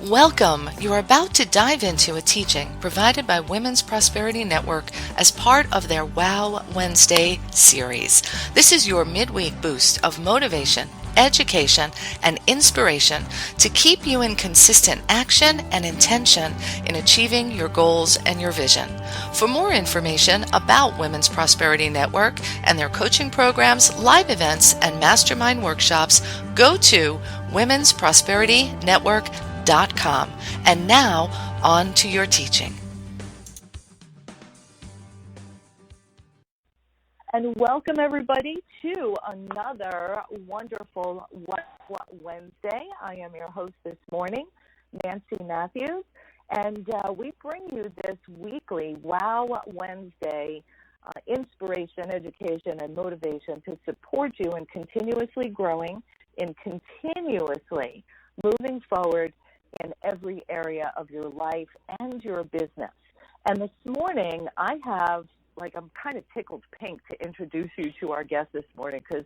Welcome! You are about to dive into a teaching provided by Women's Prosperity Network as part of their Wow Wednesday series. This is your midweek boost of motivation, education, and inspiration to keep you in consistent action and intention in achieving your goals and your vision. For more information about Women's Prosperity Network and their coaching programs, live events, and mastermind workshops, go to womensprosperitynetwork.com. And now, on to your teaching. And welcome everybody to another wonderful What Wednesday. I am your host this morning, Nancy Matthews, and we bring you this weekly Wow Wednesday inspiration, education, and motivation to support you in continuously growing, in continuously moving forward in every area of your life and your business. And this morning, I'm kind of tickled pink to introduce you to our guest this morning because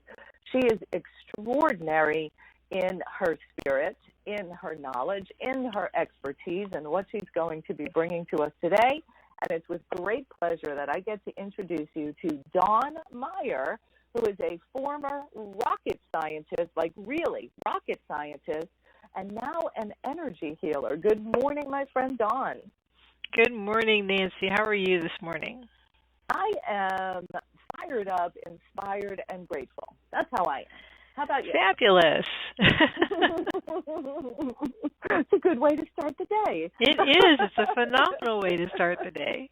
she is extraordinary in her spirit, in her knowledge, in her expertise, and what she's going to be bringing to us today. And it's with great pleasure that I get to introduce you to Dawn Meyer, who is a former rocket scientist, like really rocket scientist, and now an energy healer. Good morning, my friend Dawn. Good morning, Nancy. How are you this morning? I am fired up, inspired, and grateful. That's how I am. How about you? Fabulous. It's a good way to start the day. It is. It's a phenomenal way to start the day.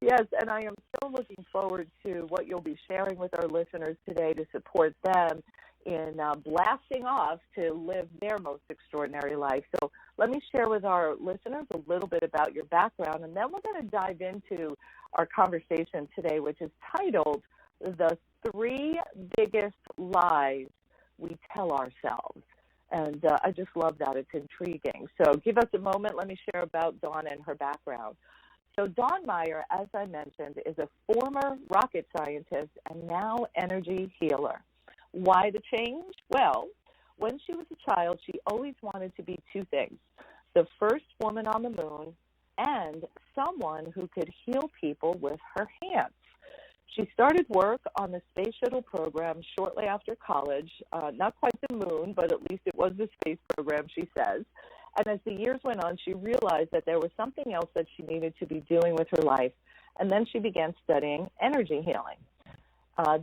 Yes, and I am so looking forward to what you'll be sharing with our listeners today to support them in blasting off to live their most extraordinary life. So let me share with our listeners a little bit about your background, and then we're going to dive into our conversation today, which is titled The 3 Biggest Lies We Tell Ourselves. And I just love that. It's intriguing. So give us a moment. Let me share about Dawn and her background. So Dawn Meyer, as I mentioned, is a former rocket scientist and now energy healer. Why the change? Well, when she was a child, she always wanted to be 2 things: the first woman on the moon and someone who could heal people with her hands. She started work on the space shuttle program shortly after college, not quite the moon, but at least it was the space program, she says. And as the years went on, she realized that there was something else that she needed to be doing with her life, and then she began studying energy healing.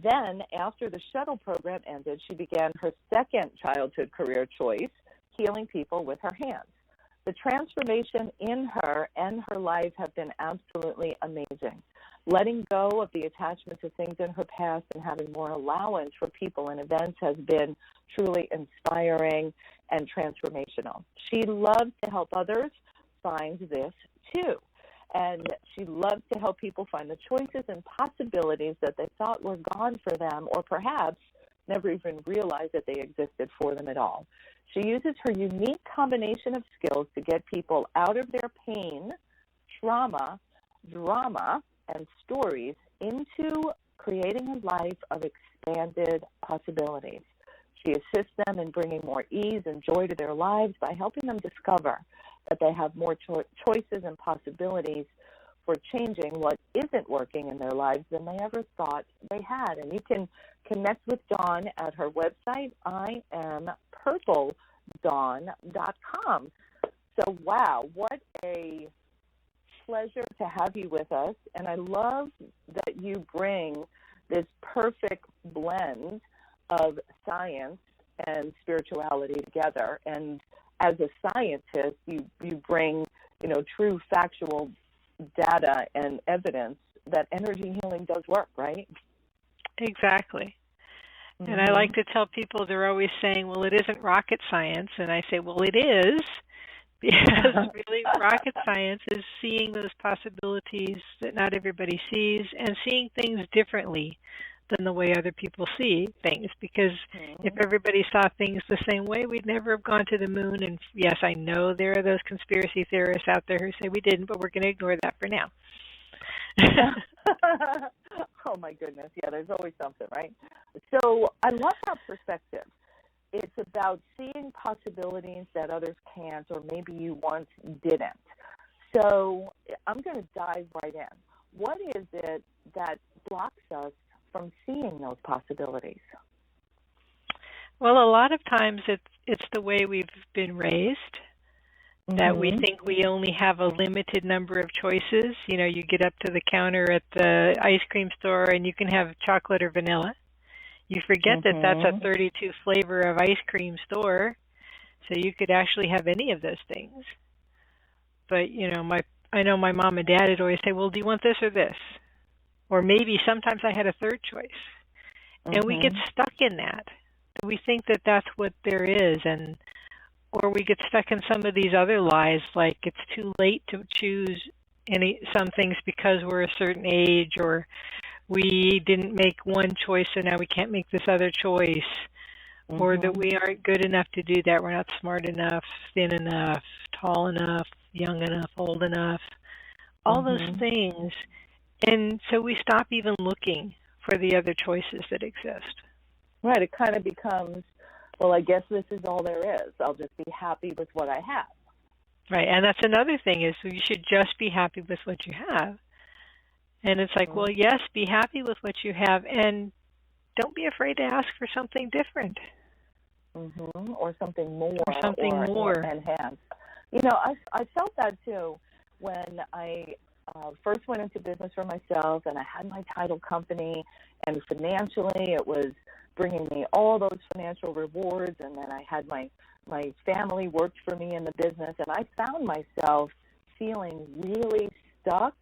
Then, after the shuttle program ended, she began her second childhood career choice, healing people with her hands. The transformation in her and her life have been absolutely amazing. Letting go of the attachment to things in her past and having more allowance for people and events has been truly inspiring and transformational. She loves to help others find this too. And she loves to help people find the choices and possibilities that they thought were gone for them, or perhaps never even realized that they existed for them at all. She uses her unique combination of skills to get people out of their pain, trauma, drama, and stories into creating a life of expanded possibilities. She assists them in bringing more ease and joy to their lives by helping them discover that they have more choices and possibilities for changing what isn't working in their lives than they ever thought they had. And you can connect with Dawn at her website, IamPurpleDawn.com. So, wow, what a pleasure to have you with us. And I love that you bring this perfect blend of science and spirituality together. And as a scientist, you bring, true factual data and evidence that energy healing does work, right? Exactly. Mm-hmm. And I like to tell people, they're always saying, well, it isn't rocket science. And I say, well, it is, because really rocket science is seeing those possibilities that not everybody sees and seeing things differently than the way other people see things, because if everybody saw things the same way, we'd never have gone to the moon. And yes, I know there are those conspiracy theorists out there who say we didn't, but we're going to ignore that for now. Oh my goodness, yeah, there's always something, right? So I love that perspective. it's about seeing possibilities that others can't or maybe you once didn't. So I'm going to dive right in. What is it that blocks us from seeing those possibilities? Well, a lot of times it's the way we've been raised, that we think we only have a limited number of choices. You know, you get up to the counter at the ice cream store and you can have chocolate or vanilla. You forget that that's a 32 flavor of ice cream store, so you could actually have any of those things. But, you know, I know my mom and dad would always say, well, do you want this or this? Or maybe sometimes I had a third choice. And we get stuck in that. We think that that's what there is, or we get stuck in some of these other lies, like it's too late to choose some things because we're a certain age, or we didn't make one choice, so now we can't make this other choice, or that we aren't good enough to do that. We're not smart enough, thin enough, tall enough, young enough, old enough, all those things. And so we stop even looking for the other choices that exist. Right. It kind of becomes, well, I guess this is all there is. I'll just be happy with what I have. Right. And that's another thing, is you should just be happy with what you have. And it's like, well, yes, be happy with what you have, and don't be afraid to ask for something different. Or something more. Or something more. Enhanced. You know, I felt that too when I first went into business for myself, and I had my title company, and financially it was bringing me all those financial rewards, and then I had my family worked for me in the business, and I found myself feeling really stuck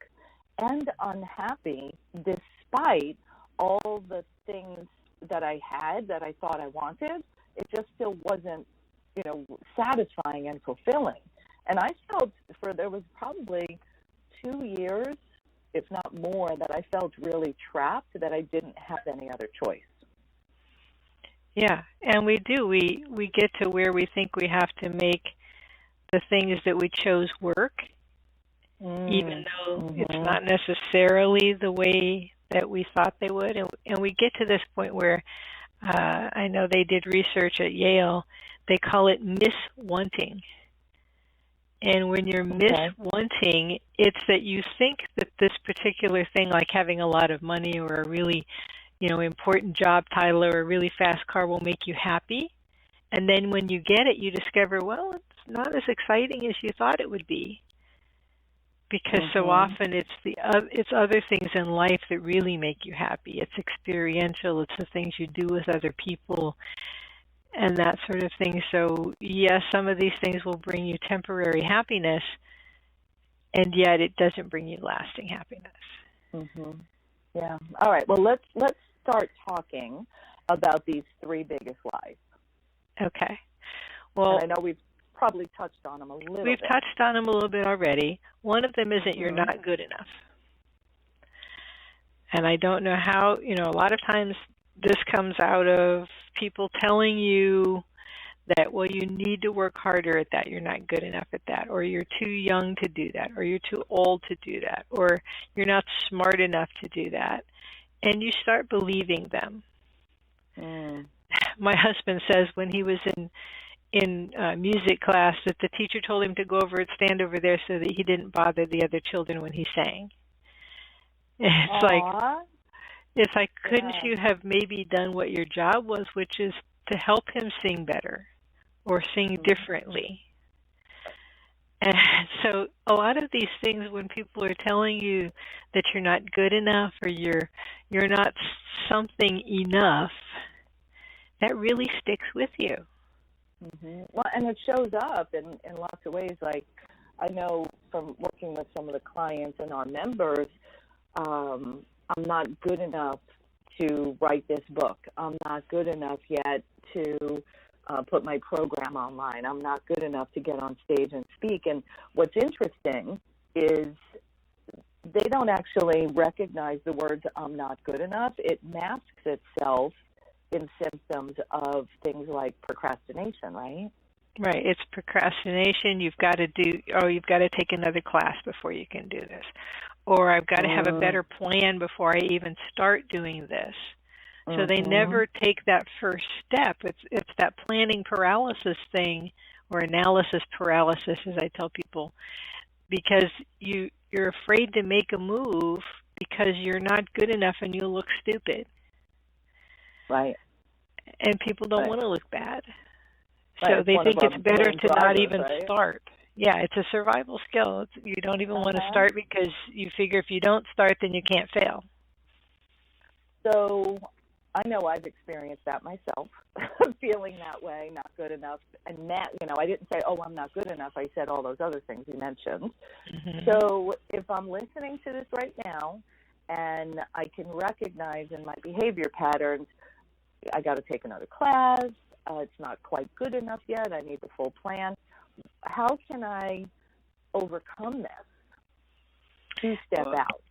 and unhappy despite all the things that I had that I thought I wanted. It just still wasn't, you know, satisfying and fulfilling. And I felt there was probably 2 years, if not more, that I felt really trapped, that I didn't have any other choice. Yeah, and we do. We get to where we think we have to make the things that we chose work, even though it's not necessarily the way that we thought they would. And we get to this point where I know they did research at Yale. They call it miswanting. And when you're miswanting, it's that you think that this particular thing, like having a lot of money or a really, you know, important job title or a really fast car, will make you happy. And then when you get it, you discover, well, it's not as exciting as you thought it would be. Because so often it's other things in life that really make you happy. It's experiential. It's the things you do with other people and that sort of thing. So, yes, some of these things will bring you temporary happiness, and yet it doesn't bring you lasting happiness. Yeah. All right. Well, let's start talking about these three biggest lies. Okay. Well, and I know we've probably touched on them a little bit. We've touched on them a little bit already. One of them is that you're not good enough. And I don't know how, you know, a lot of times this comes out of people telling you that, well, you need to work harder at that. You're not good enough at that. Or you're too young to do that. Or you're too old to do that. Or you're not smart enough to do that. And you start believing them. My husband says when he was in music class that the teacher told him to go over and stand over there so that he didn't bother the other children when he sang. It's like, couldn't you have maybe done what your job was, which is to help him sing better or sing differently? And so a lot of these things, when people are telling you that you're not good enough or you're not something enough, that really sticks with you. Well, and it shows up in lots of ways. Like, I know from working with some of the clients and our members, I'm not good enough to write this book. I'm not good enough yet to put my program online. I'm not good enough to get on stage and speak. And what's interesting is they don't actually recognize the words "I'm not good enough." It masks itself in symptoms of things like procrastination, right? Right. It's procrastination. You've got to take another class before you can do this. Or I've got to have a better plan before I even start doing this. So they never take that first step. It's that planning paralysis thing, or analysis paralysis, as I tell people, because you're afraid to make a move because you're not good enough and you'll look stupid. Right. And people don't Right. want to look bad. Right. So they think it's better to not drivers, even right? start. Yeah, it's a survival skill. You don't even want to start because you figure if you don't start, then you can't fail. So I know I've experienced that myself, feeling that way, not good enough. And that, I didn't say, oh, I'm not good enough. I said all those other things you mentioned. So if I'm listening to this right now and I can recognize in my behavior patterns, I got to take another class, it's not quite good enough yet, I need the full plan. How can I overcome this? To step out.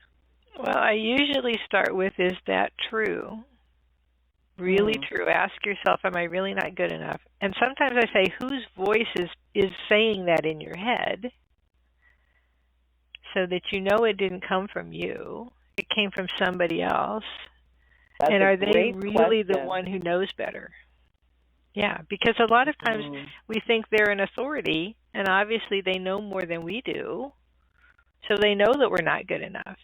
Well, I usually start with, is that true? Really true. Ask yourself, am I really not good enough? And sometimes I say, whose voice is saying that in your head, so that you know it didn't come from you. It came from somebody else. That's and are they really question. The one who knows better? Yeah, because a lot of times we think they're an authority, and obviously they know more than we do, so they know that we're not good enough.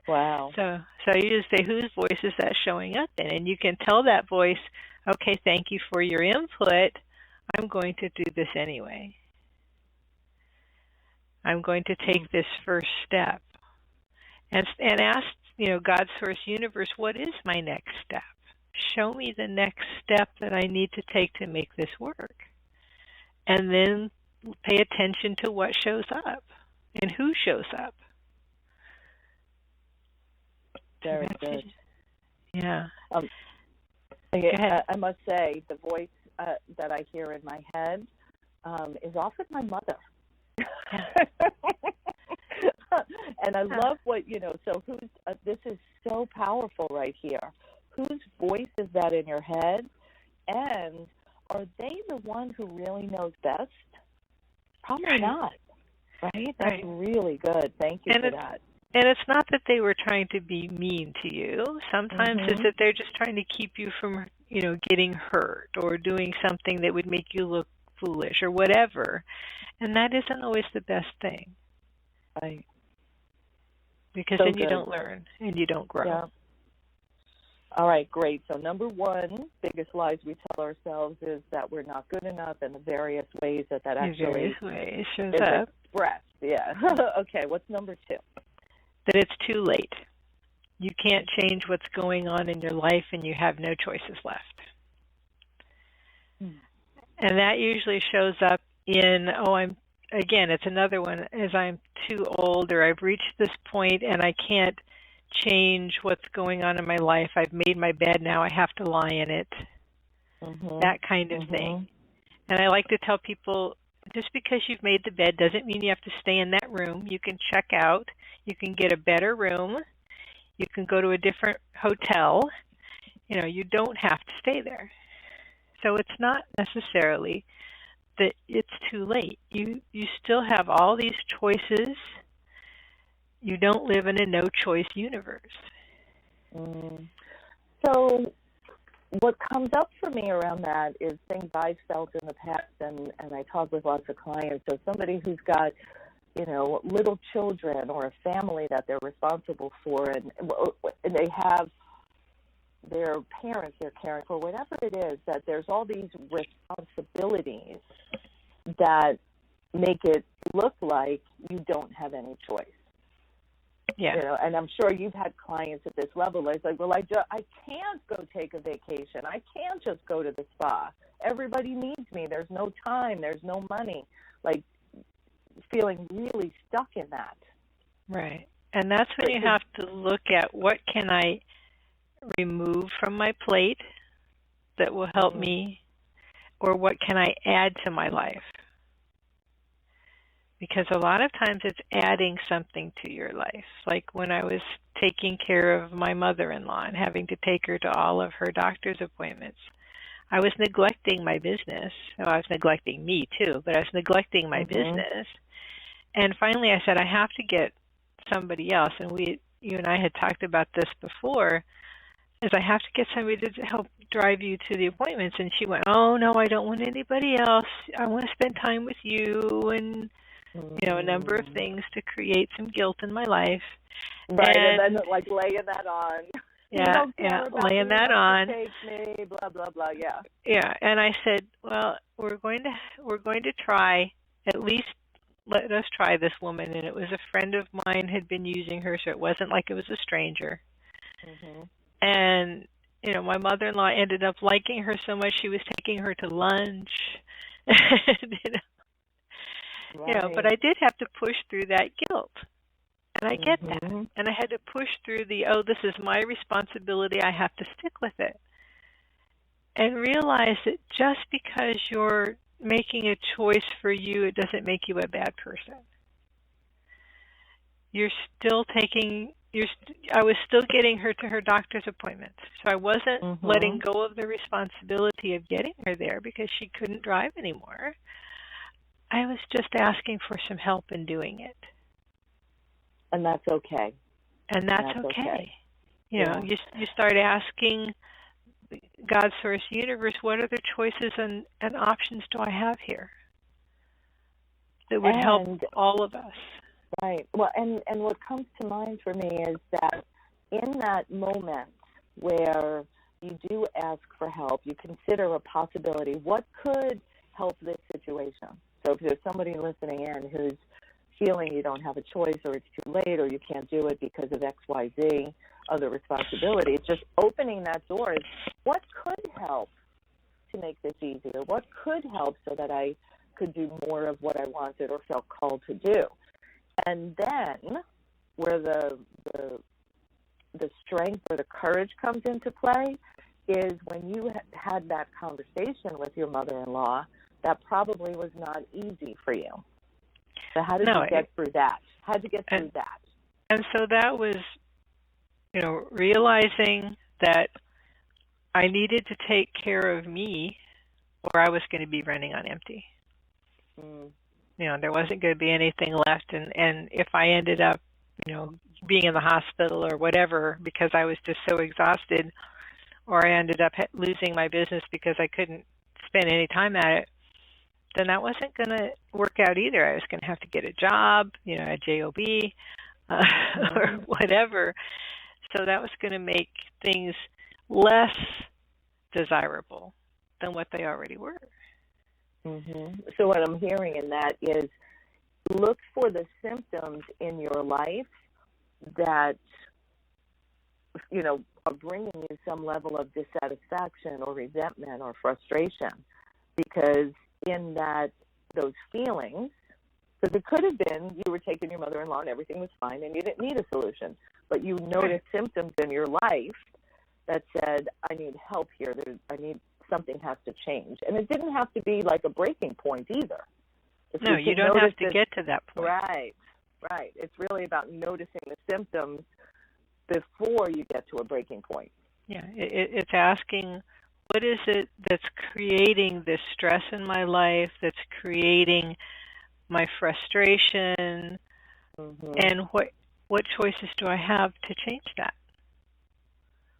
Wow. So you just say, whose voice is that showing up in? And you can tell that voice, okay, thank you for your input. I'm going to do this anyway. I'm going to take this first step. And ask, God, Source, Universe, what is my next step? Show me the next step that I need to take to make this work. And then pay attention to what shows up and who shows up. Very good. Yeah. I must say, the voice that I hear in my head is often my mother. And I love what, so this is so powerful right here. Whose voice is that in your head? And are they the one who really knows best? Probably not. Right? That's really good. Thank you for that. And it's not that they were trying to be mean to you. Sometimes it's that they're just trying to keep you from, getting hurt or doing something that would make you look foolish or whatever. And that isn't always the best thing. Right. Because then you don't learn and you don't grow. Yeah. All right, great. So number one, biggest lies we tell ourselves is that we're not good enough, and the various ways that actually shows is up. Expressed. Yeah. Okay, what's number two? That it's too late. You can't change what's going on in your life, and you have no choices left. And that usually shows up in, it's another one, as I'm too old, or I've reached this point and I can't change what's going on in my life. I've made my bed, now I have to lie in it. That kind of thing. And I like to tell people, just because you've made the bed doesn't mean you have to stay in that room. You can check out. You can get a better room. You can go to a different hotel. You don't have to stay there. So it's not necessarily that it's too late. You still have all these choices. You don't live in a no-choice universe. So what comes up for me around that is things I've felt in the past, and I talk with lots of clients. So somebody who's got, little children or a family that they're responsible for, and they have their parents they're caring for, whatever it is, that there's all these responsibilities that make it look like you don't have any choice. Yeah. And I'm sure you've had clients at this level. It's like, well, I can't go take a vacation. I can't just go to the spa. Everybody needs me. There's no time. There's no money. Like, feeling really stuck in that. Right. And that's when you have to look at, what can I remove from my plate that will help me, or what can I add to my life? Because a lot of times it's adding something to your life. Like when I was taking care of my mother-in-law and having to take her to all of her doctor's appointments, I was neglecting my business. Well, I was neglecting me too, but I was neglecting my business. And finally I said, I have to get somebody else. And you and I had talked about this before, is I have to get somebody to help drive you to the appointments. And she went, oh, no, I don't want anybody else. I want to spend time with you, and, a number of things to create some guilt in my life. Right, and then like laying that on. Yeah, you don't care about laying me, that you on. Take me, blah, blah, blah, yeah. Yeah, and I said, well, we're going to try, at least let us try this woman. And it was a friend of mine had been using her, so it wasn't like it was a stranger. Mm-hmm. And, my mother-in-law ended up liking her so much she was taking her to lunch. And, Right. but I did have to push through that guilt. And I get that. And I had to push through this is my responsibility, I have to stick with it. And realize that just because you're making a choice for you, it doesn't make you a bad person. You're still I was still getting her to her doctor's appointments. So I wasn't letting go of the responsibility of getting her there because she couldn't drive anymore. I was just asking for some help in doing it. And that's okay. And that's okay. You start asking God, Source, Universe, what other choices and options do I have here that would help all of us? Right. Well, and what comes to mind for me is that in that moment where you do ask for help, you consider a possibility. What could help this situation? So if there's somebody listening in who's feeling you don't have a choice, or it's too late, or you can't do it because of X, Y, Z, other responsibilities, just opening that door is what could help to make this easier? What could help so that I could do more of what I wanted or felt called to do? And then where the strength or the courage comes into play is when you had that conversation with your mother-in-law, that probably was not easy for you. So how did you get through that? How did you get through that? And so that was, realizing that I needed to take care of me or I was going to be running on empty. There wasn't going to be anything left. And if I ended up, being in the hospital or whatever because I was just so exhausted, or I ended up losing my business because I couldn't spend any time at it, then that wasn't going to work out either. I was going to have to get a job, a job, or whatever. So that was going to make things less desirable than what they already were. So what I'm hearing in that is look for the symptoms in your life that, are bringing you some level of dissatisfaction or resentment or frustration, because in those feelings, because it could have been you were taking your mother-in-law and everything was fine and you didn't need a solution, but you noticed symptoms in your life that said, I need help here. Something has to change. And it didn't have to be like a breaking point either. No, you don't have to get to that point. Right. It's really about noticing the symptoms before you get to a breaking point. Yeah, it's asking, what is it that's creating this stress in my life, that's creating my frustration, and what choices do I have to change that?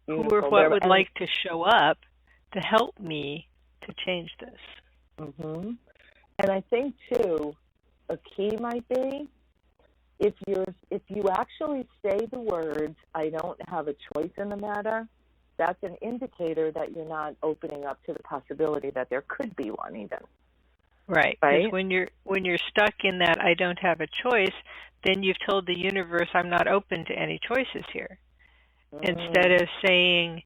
Who or what would like to show up to help me to change this? And I think, too, a key might be if you actually say the words, I don't have a choice in the matter, that's an indicator that you're not opening up to the possibility that there could be one even. Right. Because when you're stuck in that I don't have a choice, then you've told the universe I'm not open to any choices here. Instead of saying,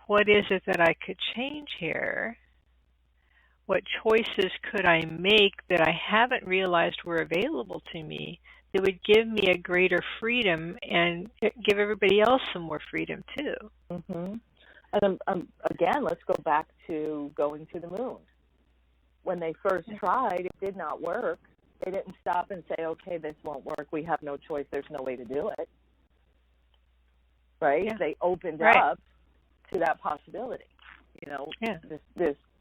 what is it that I could change here? What choices could I make that I haven't realized were available to me that would give me a greater freedom and give everybody else some more freedom too? And again, let's go back to going to the moon. When they first tried, it did not work. They didn't stop and say, okay, this won't work. We have no choice. There's no way to do it. Right? Yeah. They opened up to that possibility.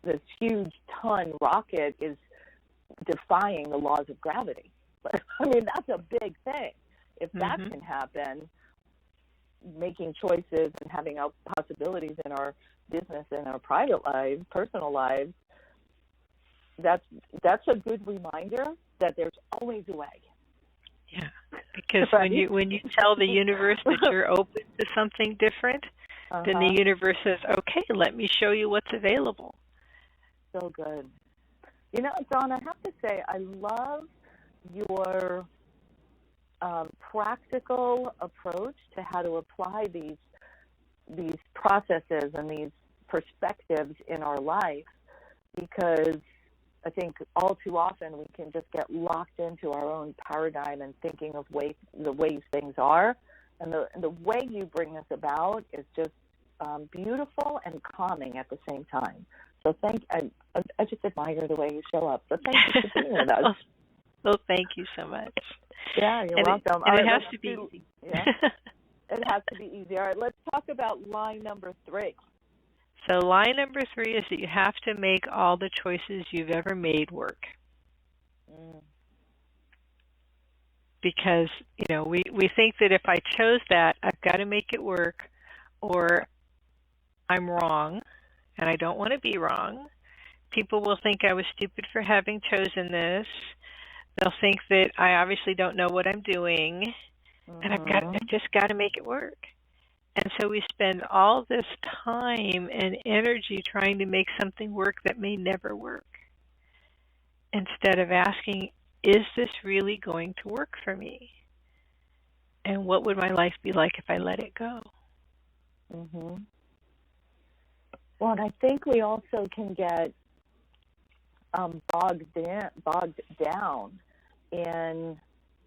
This huge ton rocket is defying the laws of gravity. But I mean, that's a big thing if that Mm-hmm. can happen, making choices and having possibilities in our business and our private lives, personal lives, that's a good reminder that there's always a way. Yeah, because right? when you tell the universe that you're open to something different, then the universe says, "Okay, let me show you what's available." So good. You know, Dawn, I have to say, I love your practical approach to how to apply these processes and these perspectives in our life, because I think all too often we can just get locked into our own paradigm and thinking of the ways things are, and the way you bring this about is just beautiful and calming at the same time. So I just admire the way you show up. So thank you for being with us. Well, thank you so much. Yeah, you're welcome. And it has to be easy. Yeah, it has to be easy. All right, let's talk about line number 3. So line number 3 is that you have to make all the choices you've ever made work. Because, you know, we think that if I chose that, I've got to make it work, or I'm wrong, and I don't want to be wrong. People will think I was stupid for having chosen this. They'll think that I obviously don't know what I'm doing, and I've just got to make it work. And so we spend all this time and energy trying to make something work that may never work, instead of asking, is this really going to work for me? And what would my life be like if I let it go? Well, and I think we also can get bogged down in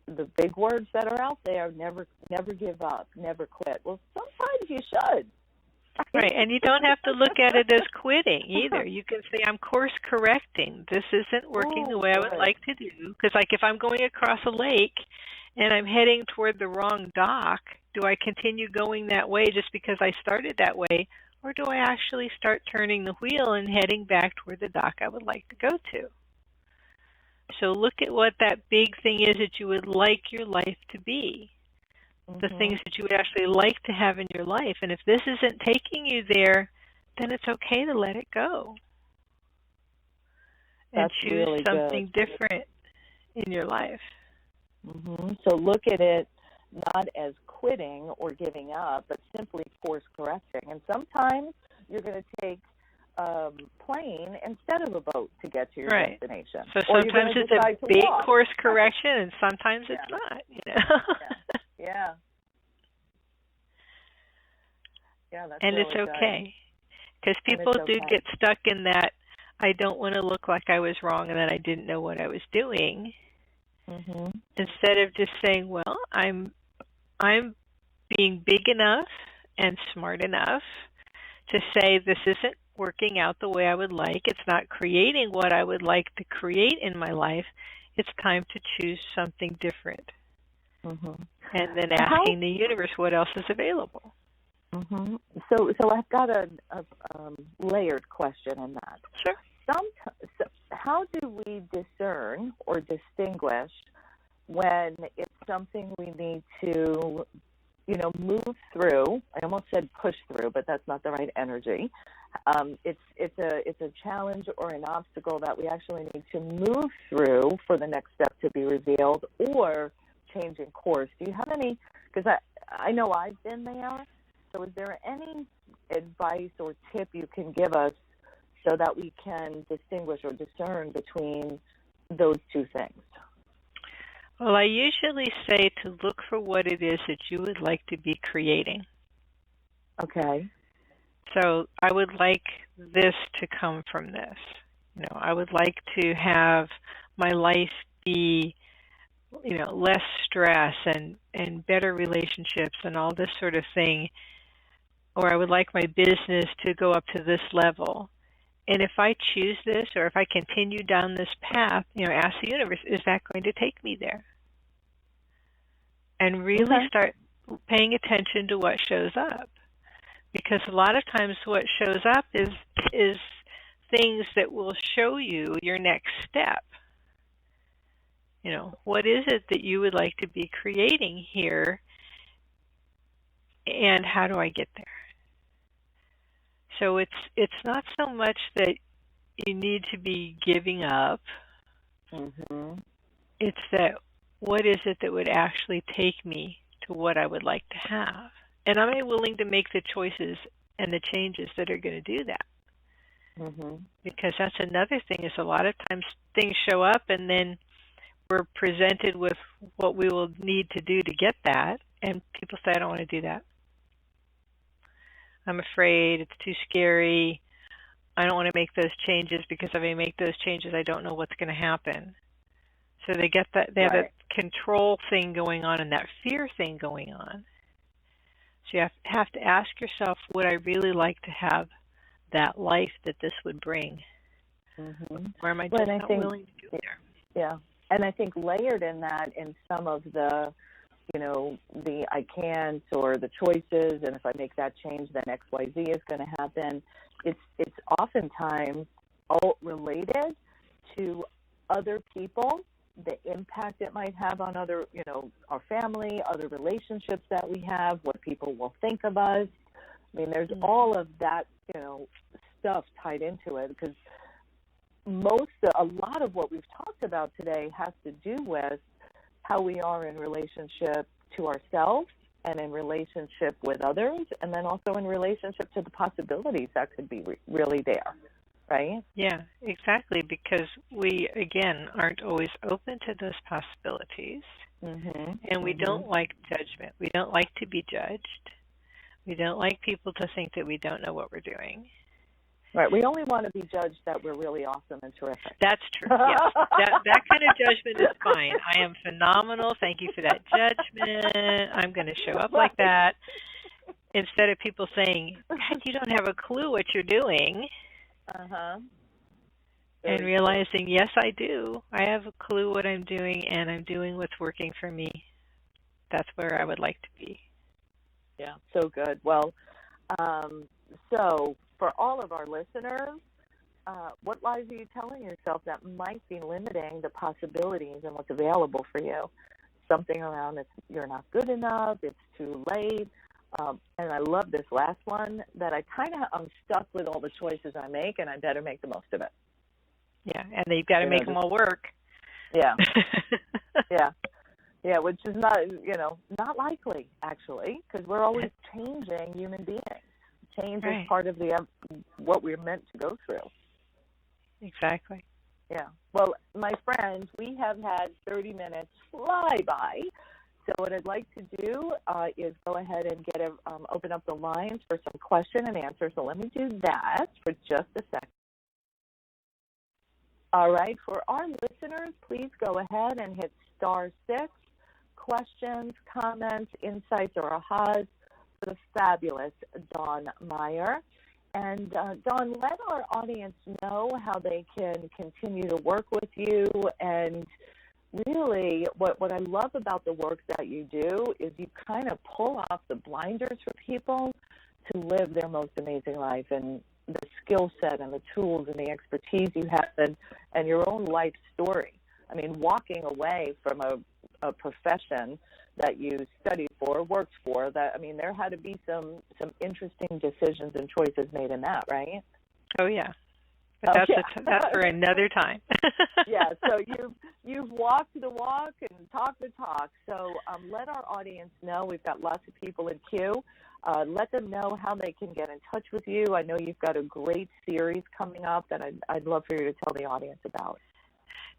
the big words that are out there: never give up, never quit. Well, sometimes you should. Right, and you don't have to look at it as quitting either. You can say, I'm course correcting. This isn't working the way I would like to do. Because, like, if I'm going across a lake and I'm heading toward the wrong dock, do I continue going that way just because I started that way? Or do I actually start turning the wheel and heading back toward the dock I would like to go to? So look at what that big thing is that you would like your life to be. The things that you would actually like to have in your life. And if this isn't taking you there, then it's okay to let it go. And choose really something different in your life. So look at it not as quitting or giving up, but simply course correcting. And sometimes you're going to take a plane instead of a boat to get to your destination. So sometimes it's a big course correction, and sometimes it's not. You know. That's and really it's okay, because people do get stuck in that. I don't want to look like I was wrong and that I didn't know what I was doing. Instead of just saying, well, I'm being big enough and smart enough to say this isn't working out the way I would like. It's not creating what I would like to create in my life. It's time to choose something different. And then asking the universe what else is available. So I've got a layered question in that. Sure. How do we discern or distinguish when it's something we need to, move through? I almost said push through, but that's not the right energy. It's a challenge or an obstacle that we actually need to move through for the next step to be revealed, or changing course. Do you have any? Because I know I've been there. So is there any advice or tip you can give us so that we can distinguish or discern between those two things? Well, I usually say to look for what it is that you would like to be creating. Okay. So I would like this to come from this. I would like to have my life be, less stress and better relationships and all this sort of thing. Or I would like my business to go up to this level. And if I choose this, or if I continue down this path, ask the universe, is that going to take me there? And really start paying attention to what shows up. Because a lot of times what shows up is things that will show you your next step. what is it that you would like to be creating here, and how do I get there? So it's not so much that you need to be giving up. Mm-hmm. It's that, what is it that would actually take me to what I would like to have? And am I willing to make the choices and the changes that are going to do that? Mm-hmm. Because that's another thing, is a lot of times things show up and then we're presented with what we will need to do to get that, and people say, I don't want to do that. I'm afraid, it's too scary. I don't want to make those changes because if I make those changes, I don't know what's going to happen. So they have that control thing going on and that fear thing going on. So you have to ask yourself, would I really like to have that life that this would bring? Mm-hmm. Or am I just not willing to do it there? Yeah. And I think layered in that, in some of the, the I can't, or the choices, and if I make that change, then X, Y, Z is going to happen. It's oftentimes all related to other people, the impact it might have on other, our family, other relationships that we have, what people will think of us. I mean, there's all of that, stuff tied into it, because a lot of what we've talked about today has to do with how we are in relationship to ourselves and in relationship with others, and then also in relationship to the possibilities that could be really there, right? Yeah, exactly, because we, again, aren't always open to those possibilities, and we don't like judgment. We don't like to be judged. We don't like people to think that we don't know what we're doing. Right. We only want to be judged that we're really awesome and terrific. That's true. Yes. That kind of judgment is fine. I am phenomenal. Thank you for that judgment. I'm going to show up like that. Instead of people saying, God, you don't have a clue what you're doing. And realizing, yes, I do. I have a clue what I'm doing, and I'm doing what's working for me. That's where I would like to be. Yeah, so good. Well, so for all of our listeners, what lies are you telling yourself that might be limiting the possibilities and what's available for you? Something around you're not good enough, it's too late. And I love this last one, that I'm stuck with all the choices I make, and I better make the most of it. Yeah, and then you've got to make them all work. Yeah. Yeah, which is not likely, actually, because we're always changing human beings. Change is part of what we're meant to go through. Exactly. Yeah. Well, my friends, we have had 30 minutes fly by. So what I'd like to do is go ahead and open up the lines for some question and answer. So let me do that for just a second. All right. For our listeners, please go ahead and hit *6. Questions, comments, insights, or ahas for the fabulous Dawn Meyer. And Dawn, let our audience know how they can continue to work with you. And really, what I love about the work that you do is you kind of pull off the blinders for people to live their most amazing life, and the skill set and the tools and the expertise you have, and your own life story. I mean, walking away from a profession that you studied for, worked for, there had to be some interesting decisions and choices made in that, right? Oh, yeah. But that's for another time. Yeah, so you've walked the walk and talked the talk. So let our audience know. We've got lots of people in queue. Let them know how they can get in touch with you. I know you've got a great series coming up that I'd love for you to tell the audience about.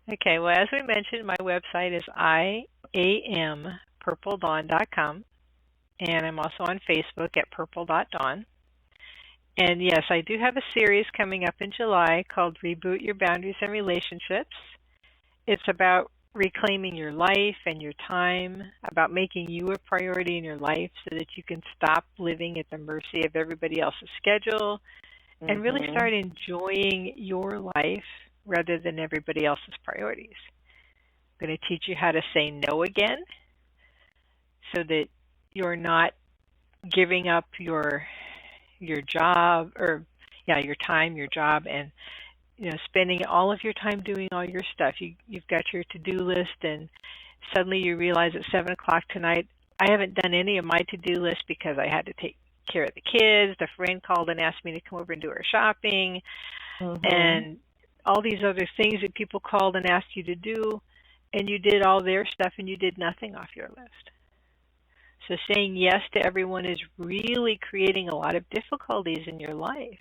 Okay, well, as we mentioned, my website is iampurpledawn.com, and I'm also on Facebook at purple.dawn. And yes, I do have a series coming up in July called Reboot Your Boundaries and Relationships. It's about reclaiming your life and your time, about making you a priority in your life so that you can stop living at the mercy of everybody else's schedule and really start enjoying your life rather than everybody else's priorities. I'm going to teach you how to say no again so that you're not giving up your job, or your time, your job, and spending all of your time doing all your stuff. You've got your to-do list, and suddenly you realize at 7 o'clock tonight, I haven't done any of my to-do list because I had to take care of the kids. The friend called and asked me to come over and do her shopping, and all these other things that people called and asked you to do, and you did all their stuff and you did nothing off your list. So saying yes to everyone is really creating a lot of difficulties in your life.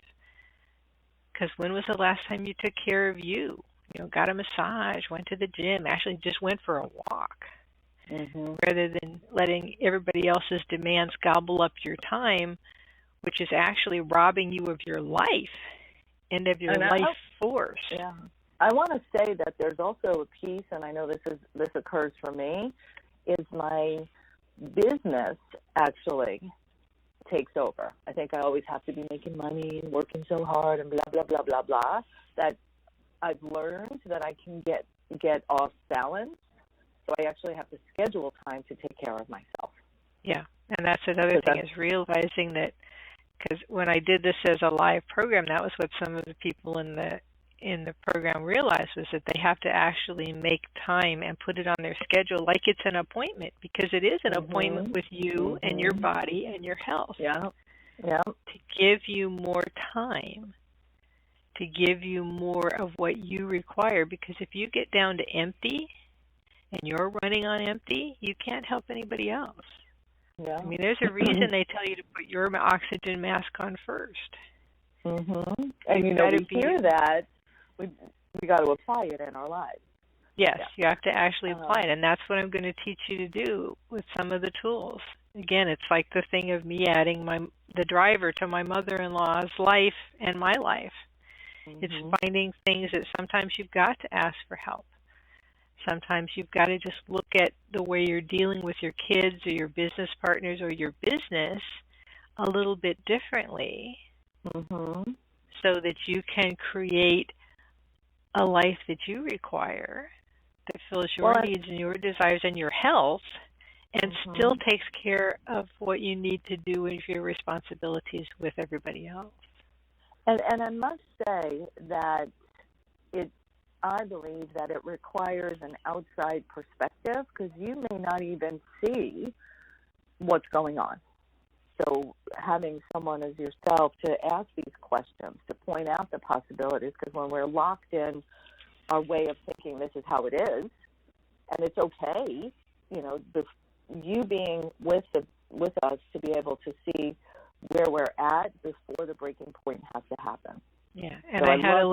Because when was the last time you took care of you? Got a massage, went to the gym, actually just went for a walk, rather than letting everybody else's demands gobble up your time, which is actually robbing you of your life and of your life force. Yeah. I want to say that there's also a piece, and I know this occurs for me, is my business actually takes over. I think I always have to be making money and working so hard and blah, blah, blah, blah, blah, that I've learned that I can get off balance. So I actually have to schedule time to take care of myself. Yeah, and that's another thing, is realizing that, because when I did this as a live program, that was what some of the people in the program realized, was that they have to actually make time and put it on their schedule like it's an appointment, because it is an appointment with you and your body and your health. Yeah. To give you more time, to give you more of what you require, because if you get down to empty and you're running on empty, you can't help anybody else. Yeah. I mean, there's a reason they tell you to put your oxygen mask on first. And we hear that, we got to apply it in our lives. Yes, you have to actually apply it, and that's what I'm going to teach you to do with some of the tools. Again, it's like the thing of me adding the driver to my mother-in-law's life and my life. It's finding things that sometimes you've got to ask for help. Sometimes you've got to just look at the way you're dealing with your kids or your business partners or your business a little bit differently, so that you can create a life that you require, that fills your needs and your desires and your health, and still takes care of what you need to do with your responsibilities with everybody else. And I must say that I believe that it requires an outside perspective, because you may not even see what's going on. So having someone as yourself to ask these questions, to point out the possibilities, because when we're locked in our way of thinking this is how it is, and it's okay, you being with us to be able to see where we're at before the breaking point has to happen. Yeah, and so I had a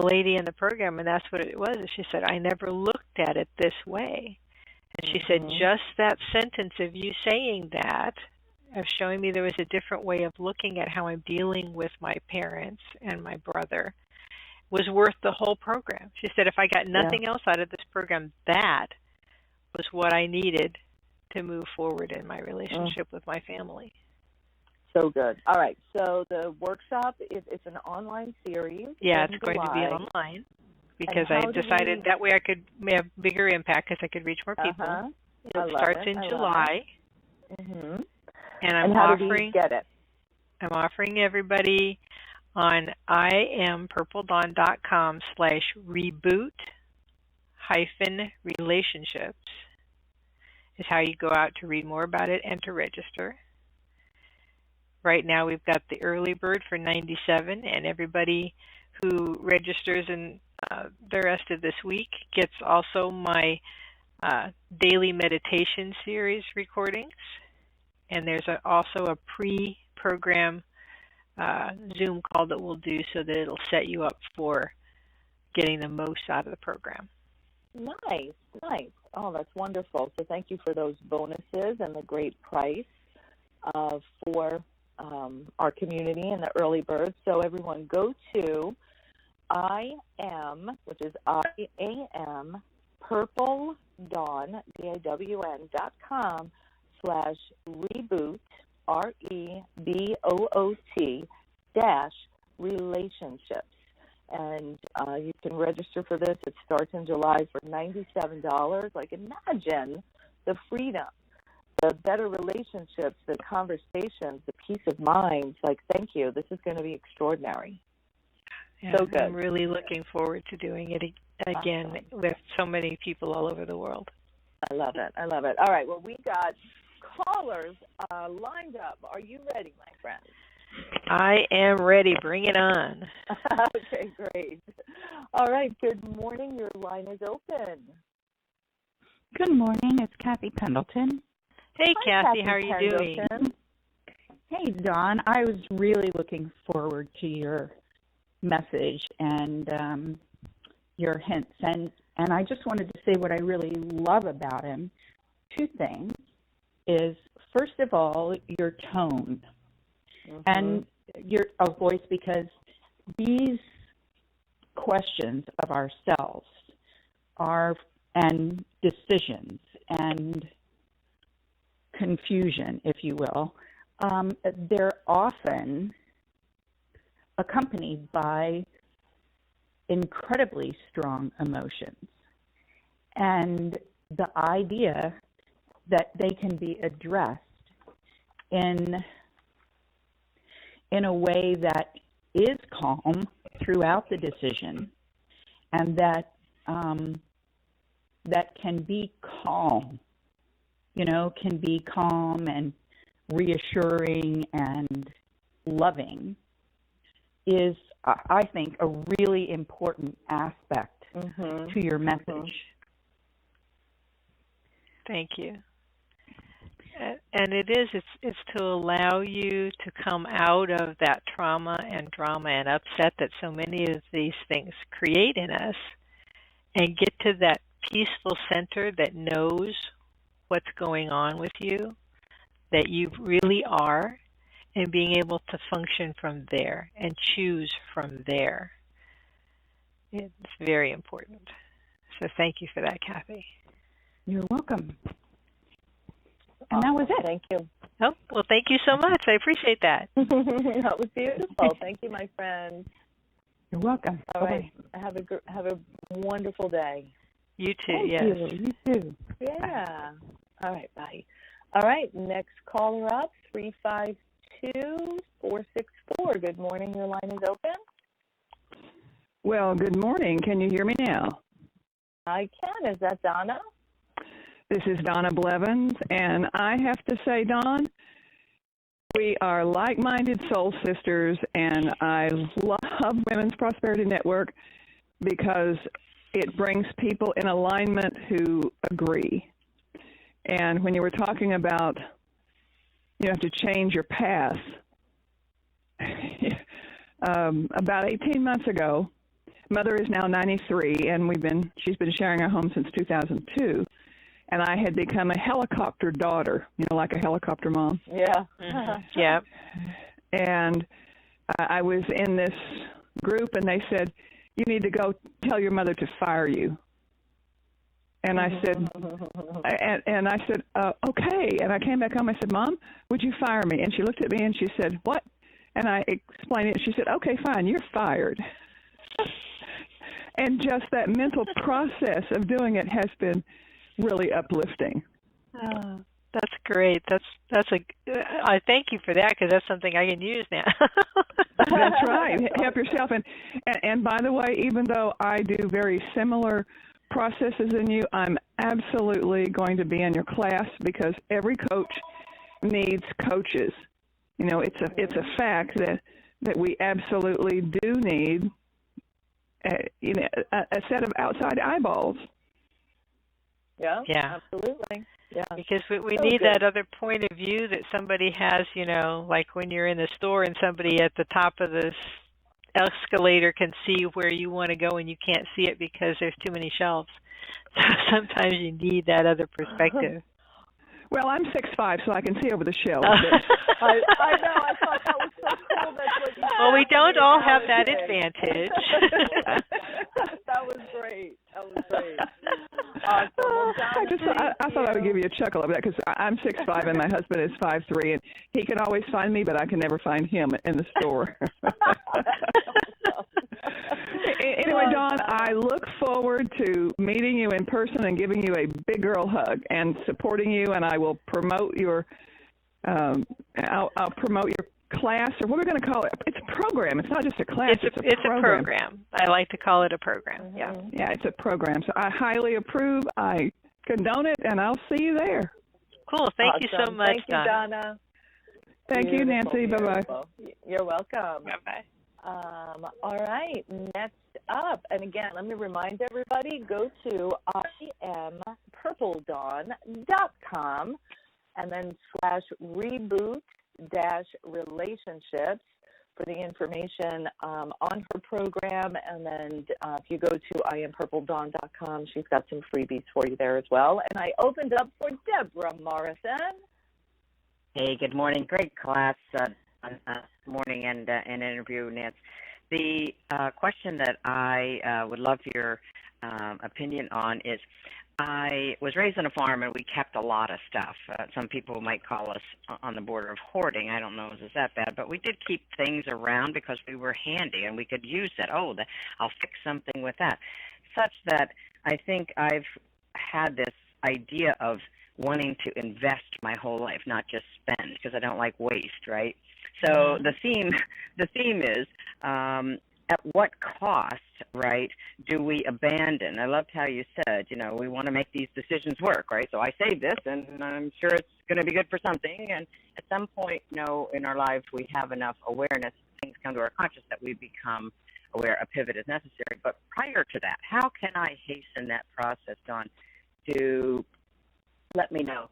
lady in the program, and that's what it was. She said, I never looked at it this way. And she said, just that sentence of you saying that, of showing me there was a different way of looking at how I'm dealing with my parents and my brother, was worth the whole program. She said, if I got nothing else out of this program, that was what I needed to move forward in my relationship with my family. So good. All right. So the workshop, it's an online series. Yeah, it's going to be online, because I decided that way I could have bigger impact, because I could reach more people. It starts in July. And I'm offering, get it? I'm offering everybody on iampurpledawn.com/reboot-relationships is how you go out to read more about it and to register. Right now we've got the early bird for $97, and everybody who registers in the rest of this week gets also my daily meditation series recordings. And there's also a pre-program Zoom call that we'll do, so that it'll set you up for getting the most out of the program. Nice. Oh, that's wonderful. So thank you for those bonuses and the great price for our community and the early birds. So everyone go to which is IAM, Purple Dawn, DAWN.com/reboot, REBOOT-relationships. And you can register for this. It starts in July for $97. Like, imagine the freedom, the better relationships, the conversations, the peace of mind. Like, thank you. This is going to be extraordinary. Yeah, So good. I'm really looking forward to doing it again Awesome. with so many people all over the world. I love it. I love it. All right. Well, we got callers lined up. Are you ready, my friend? I am ready. Bring it on. Okay, great. All right. Good morning. Your line is open. Good morning. It's Kathy Pendleton. Hey, Hi, Kathy. How are you Pendleton. doing? Hey, Dawn. I was really looking forward to your message and your hints. And I just wanted to say what I really love about him. Two things is, first of all, your tone and your voice, because these questions of ourselves are, and decisions and confusion, if you will, they're often accompanied by incredibly strong emotions. And the idea that they can be addressed in a way that is calm throughout the decision, and that that can be calm, can be calm and reassuring and loving, is, I think, a really important aspect to your message. Thank you. And it's to allow you to come out of that trauma and drama and upset that so many of these things create in us, and get to that peaceful center that knows what's going on with you, that you really are, and being able to function from there and choose from there. It's very important. So thank you for that, Kathy. You're welcome. And that was it. Thank you. Oh, well, thank you so much. I appreciate that. That was beautiful. Thank you, my friend. You're welcome. All right. Have a wonderful day. You too. Thank yes. you. You too. Yeah. All right. Bye. All right. Next caller up, 352-464. Good morning. Your line is open. Well, good morning. Can you hear me now? I can. Is that Donna? This is Donna Blevins, and I have to say, Dawn, we are like-minded soul sisters, and I love Women's Prosperity Network because it brings people in alignment who agree. And when you were talking about you have to change your path, about 18 months ago, Mother is now 93, and she's been sharing our home since 2002. And I had become a helicopter daughter, like a helicopter mom. Yeah. Yeah. And I was in this group, and they said, you need to go tell your mother to fire you. And I said, okay. And I came back home. I said, Mom, would you fire me? And she looked at me, and she said, what? And I explained it. She said, okay, fine, you're fired. And just that mental process of doing it has been really uplifting. Oh, that's great. I thank you for that, because that's something I can use now. That's right. Help yourself. And by the way, even though I do very similar processes in you, I'm absolutely going to be in your class, because every coach needs coaches. It's a fact that we absolutely do need a set of outside eyeballs. Yeah, absolutely. Yeah. Because we need that other point of view that somebody has, like when you're in the store and somebody at the top of this escalator can see where you want to go and you can't see it because there's too many shelves. So sometimes you need that other perspective. Well, I'm 6'5", so I can see over the shelves. I know. I thought that was so cool. That's what you Well, we don't all have that today. advantage. That was great. Awesome. Well, I thought I would give you a chuckle over that, because I'm 6'5" and my husband is 5'3", and he can always find me, but I can never find him in the store. Anyway, Dawn, I look forward to meeting you in person and giving you a big girl hug and supporting you, and I will promote your I'll promote your class, or what we're going to call it. It's program. It's not just a class. It's a program. I like to call it a program. Mm-hmm. Yeah. Yeah, it's a program. So I highly approve. I condone it, and I'll see you there. Cool. Thank you so much, Thank you, Donna. Thank you, Nancy. Bye-bye. You're welcome. Bye-bye. All right, next up, and again, let me remind everybody, go to IamPurpleDawn.com and then /reboot-relationships for the information on her program. And then if you go to IamPurpleDawn.com, she's got some freebies for you there as well. And I opened up for Deborah Morrison. Hey, good morning. Great class morning and an interview, Nance. The question that I would love your opinion on is, I was raised on a farm and we kept a lot of stuff. Some people might call us on the border of hoarding. I don't know if it's that bad, but we did keep things around because we were handy and we could use that. I'll fix something with that. Such that I think I've had this idea of wanting to invest my whole life, not just spend, because I don't like waste, right? So the theme is, at what cost, right, do we abandon? I loved how you said, we want to make these decisions work, right? So I save this, and I'm sure it's going to be good for something. And at some point, in our lives, we have enough awareness, things come to our conscious that we become aware a pivot is necessary. But prior to that, how can I hasten that process, Dawn, to let me know,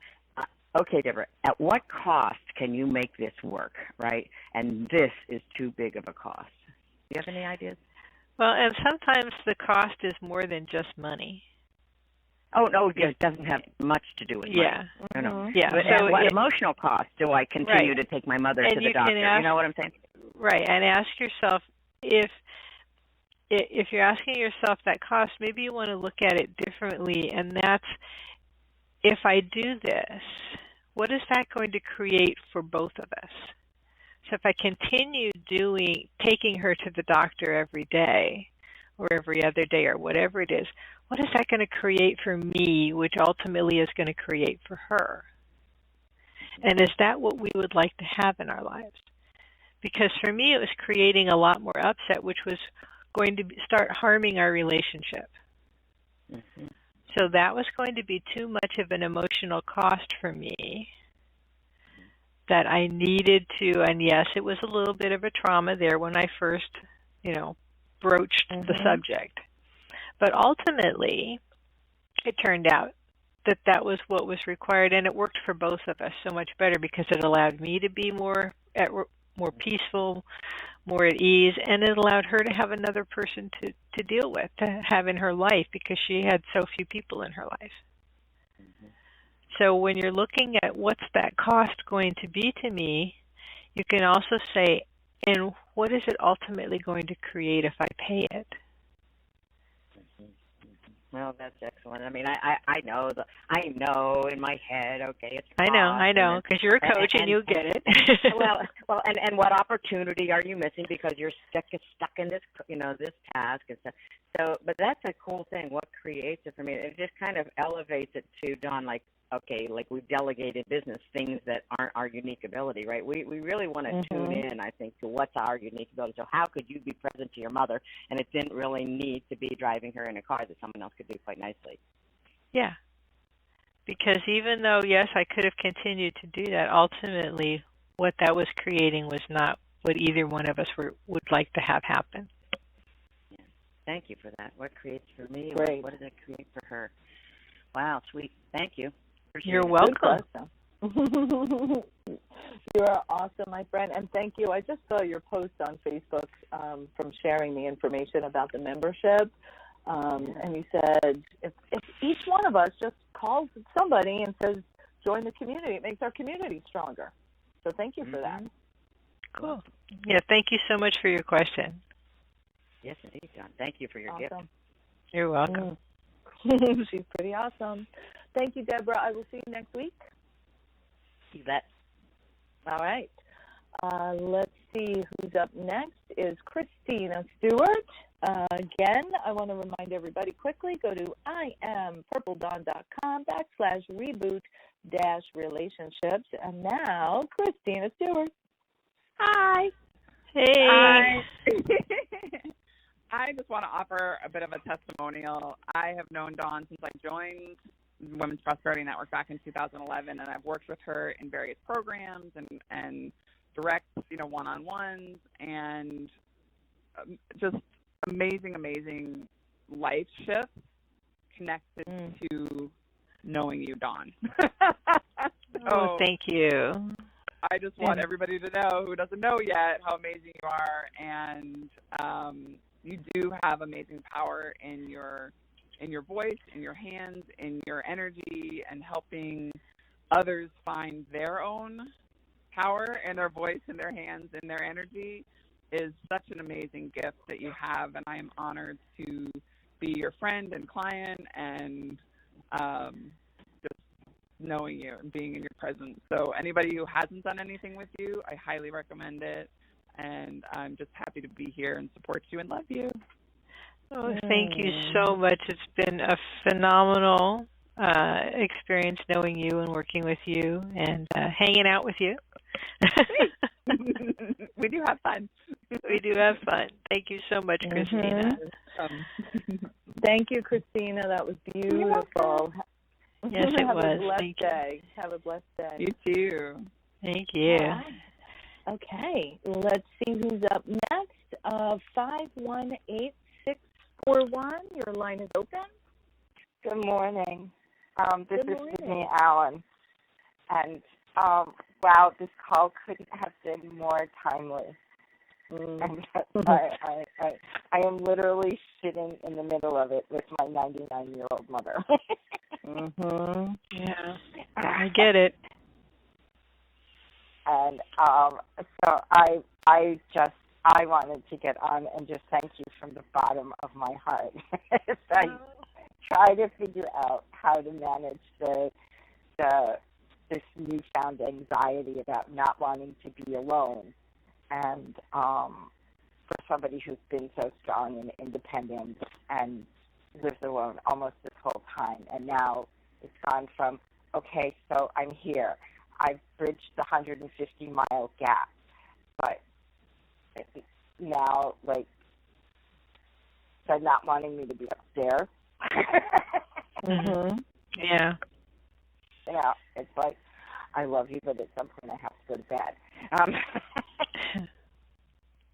okay, Deborah, at what cost can you make this work, right? And this is too big of a cost. Do you have any ideas? Well, and sometimes the cost is more than just money. Oh, no, it doesn't have much to do with money. Yeah. No. Yeah. But so what emotional cost do I continue to take my mother to the doctor? You know what I'm saying? Right, and ask yourself, if you're asking yourself that cost, maybe you want to look at it differently, and that's, if I do this, what is that going to create for both of us? So if I continue taking her to the doctor every day or every other day or whatever it is, what is that going to create for me, which ultimately is going to create for her? And is that what we would like to have in our lives? Because for me, it was creating a lot more upset, which was going to start harming our relationship. Mm-hmm. So that was going to be too much of an emotional cost for me that I needed to, and yes, it was a little bit of a trauma there when I first, broached the subject. But ultimately, it turned out that that was what was required, and it worked for both of us so much better because it allowed me to be more peaceful, more at ease, and it allowed her to have another person to deal with, to have in her life, because she had so few people in her life. So when you're looking at what's that cost going to be to me, you can also say, and what is it ultimately going to create if I pay it? Well, that's excellent. I mean, I know in my head, okay, it's I know, because you're a coach and you get it. well, and what opportunity are you missing because you're stuck in this, this task and stuff. So, but that's a cool thing. What creates it for me? It just kind of elevates it to, Dawn, like, okay, like we've delegated business, things that aren't our unique ability, right? We really want to tune in, I think, to what's our unique ability. So how could you be present to your mother, and it didn't really need to be driving her in a car that someone else could do quite nicely? Yeah. Because even though, yes, I could have continued to do that, ultimately what that was creating was not what either one of us would like to have happen. Yeah. Thank you for that. What creates for me? Great. What does it create for her? Wow, sweet. Thank you. You're welcome. You are awesome, my friend, and thank you. I just saw your post on Facebook from sharing the information about the membership, and you said if each one of us just calls somebody and says, join the community, it makes our community stronger. So thank you for that. Cool. Yeah, thank you so much for your question. Yes, indeed, John. Thank you for your gift. You're welcome. She's pretty awesome. Thank you, Deborah. I will see you next week. You bet. All right. Let's see who's up next is Christina Stewart. Again, I want to remind everybody quickly, go to IamPurpleDawn.com /reboot-relationships. And now, Christina Stewart. Hi. Hey. I just want to offer a bit of a testimonial. I have known Dawn since I joined Women's Prosperity Network back in 2011, and I've worked with her in various programs and direct, one-on-ones, and just amazing life shifts connected to knowing you, Dawn. Thank you. I just want everybody to know who doesn't know yet how amazing you are, and you do have amazing power in your voice, in your hands, in your energy, and helping others find their own power and their voice in their hands and their energy is such an amazing gift that you have, and I am honored to be your friend and client and just knowing you and being in your presence. So anybody who hasn't done anything with you, I highly recommend it, and I'm just happy to be here and support you and love you. Oh, thank you so much. It's been a phenomenal experience knowing you and working with you and hanging out with you. We do have fun. We do have fun. Thank you so much, Christina. Thank you, Christina. That was beautiful. Yes, it was. Have a blessed day. Have a blessed day. You too. Thank you. Okay, let's see who's up next. 518-641. Your line is open. Good morning. This is Sydney Allen. And, wow, this call couldn't have been more timely. And I am literally sitting in the middle of it with my 99-year-old mother. Yeah, I get it. And so I wanted to get on and just thank you from the bottom of my heart. As I try to figure out how to manage this newfound anxiety about not wanting to be alone. And for somebody who's been so strong and independent and lives alone almost this whole time, and now it's gone from, okay, so I'm here. I've bridged the 150-mile gap, but now, like, they're not wanting me to be upstairs. Yeah. It's like, I love you, but at some point I have to go to bed.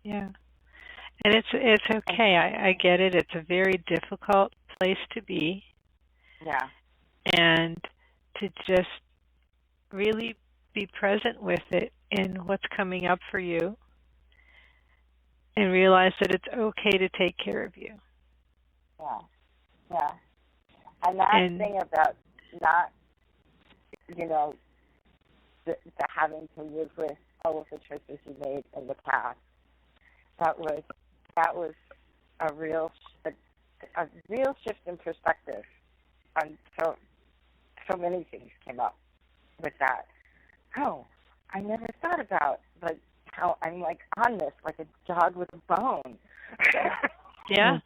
Yeah. And it's okay. I get it. It's a very difficult place to be. Yeah. And to just really be present with it in what's coming up for you and realize that it's okay to take care of you. Yeah. And that thing about not, the having to live with all of the choices you made in the past, that was a real shift in perspective. And so many things came up with that. Oh, I never thought about how I'm like on this like a dog with a bone. Yeah. Yeah.